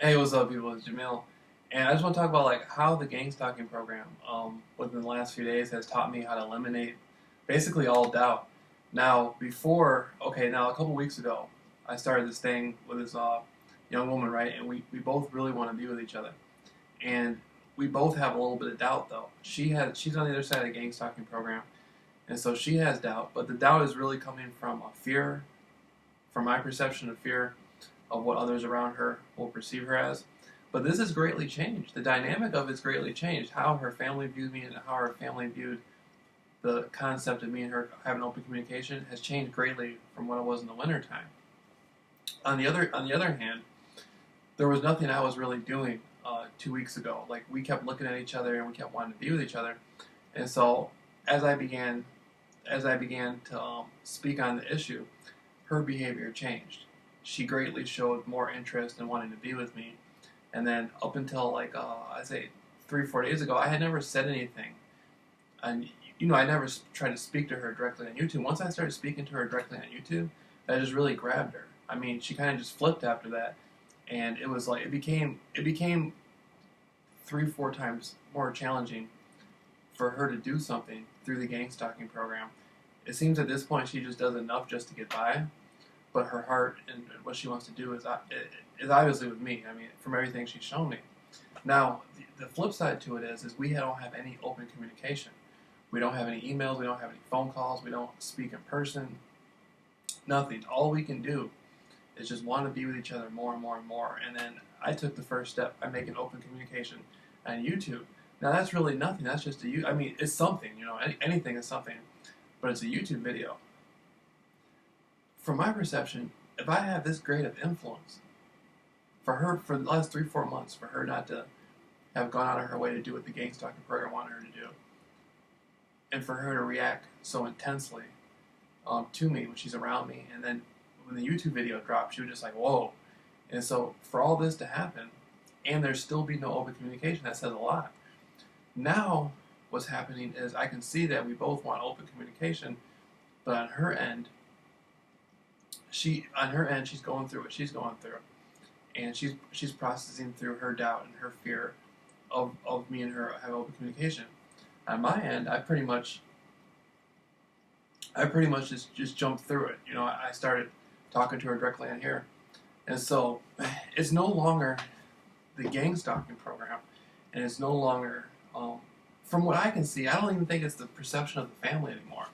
Hey, what's up, people? It's Jameel, and I just want to talk about like how the gang stalking program, within the last few days, has taught me how to eliminate basically all doubt. Now, now a couple weeks ago, I started this thing with this young woman, right? And we both really want to be with each other, and we both have a little bit of doubt though. She's on the other side of the gang stalking program, and so she has doubt, but the doubt is really coming from a fear, from my perception of fear of what others around her will perceive her as. But this has greatly changed. The dynamic of it's greatly changed. How her family viewed me and how her family viewed the concept of me and her having open communication has changed greatly from what it was in the wintertime. On the other hand, there was nothing I was really doing 2 weeks ago. Like we kept looking at each other and we kept wanting to be with each other. And so as I began to speak on the issue, her behavior changed. She greatly showed more interest in wanting to be with me. And then up until like I say 3 4 days ago, I had never said anything, and I never tried to speak to her directly on YouTube. Once I started speaking to her directly on YouTube, that just really grabbed her. I mean, she kind of just flipped after that, and it was like it became 3 4 times more challenging for her to do something through the gang stalking program. It seems at this point she just does enough just to get by, but her heart and what she wants to do is obviously with me. I mean, from everything she's shown me. Now, the flip side to it is we don't have any open communication. We don't have any emails. We don't have any phone calls. We don't speak in person. Nothing. All we can do is just want to be with each other more and more and more. And then I took the first step by making open communication on YouTube. Now that's really nothing. That's just I mean, it's something. Anything is something, but it's a YouTube video. From my perception, if I have this great of influence for her for the last 3 4 months, for her not to have gone out of her way to do what the gang stalking program wanted her to do, and for her to react so intensely to me when she's around me, and then when the YouTube video dropped, she was just like, whoa. And so for all this to happen, and there still be no open communication, that says a lot. Now, what's happening is I can see that we both want open communication, but on her end, she's going through what she's going through, and she's processing through her doubt and her fear of me and her having open communication. On my end, I pretty much just jumped through it. I started talking to her directly on here, and so it's no longer the gang stalking program, and it's no longer, from what I can see, I don't even think it's the perception of the family anymore.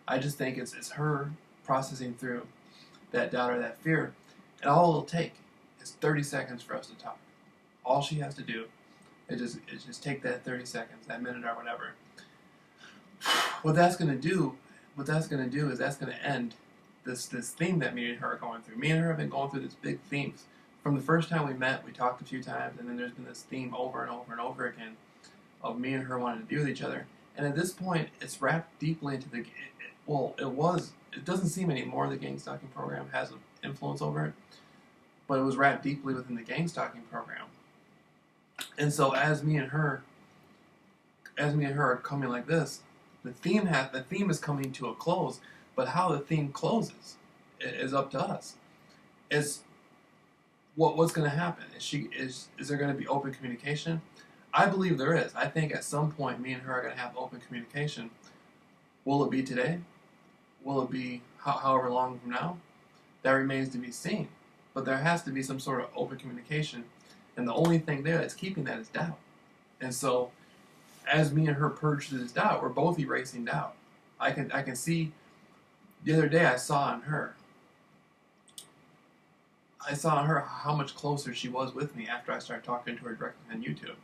I just think it's her processing through that doubt or that fear, and all it'll take is 30 seconds for us to talk. All she has to do is just take that 30 seconds, that minute or whatever. What that's gonna do is that's gonna end this theme that me and her are going through. Me and her have been going through this big themes. From the first time we met, we talked a few times, and then there's been this theme over and over and over again of me and her wanting to be with each other. And at this point, it's wrapped deeply into it doesn't seem anymore the gang stalking program has an influence over it, but it was wrapped deeply within the gang stalking program. And so as me and her are coming like this, the theme is coming to a close, but how the theme closes is up to us. Is what's going to happen? Is there going to be open communication? I believe there is. I think at some point me and her are going to have open communication. Will it be today? Will it be however long from now? That remains to be seen. But there has to be some sort of open communication, and the only thing there that's keeping that is doubt. And so, as me and her purge through this doubt, we're both erasing doubt. I can see. The other day, I saw in her how much closer she was with me after I started talking to her directly on YouTube.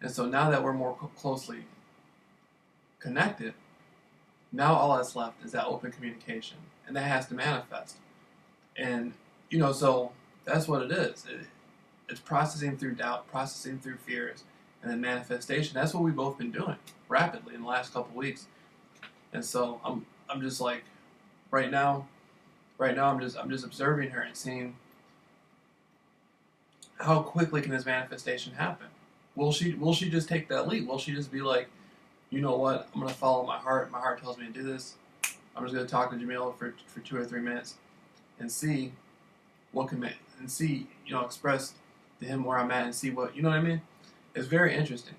And so now that we're more closely connected, now all that's left is that open communication, and that has to manifest. And so that's what it is. It's processing through doubt, processing through fears, and then manifestation. That's what we've both been doing rapidly in the last couple weeks. And so I'm just like, right now I'm just observing her and seeing how quickly can this manifestation happen. Will she just take that leap? Will she just be like, you know what, I'm going to follow my heart. My heart tells me to do this. I'm just going to talk to Jameel for 2 or 3 minutes and see what can make, and see, express to him where I'm at and see what, you know what I mean? It's very interesting.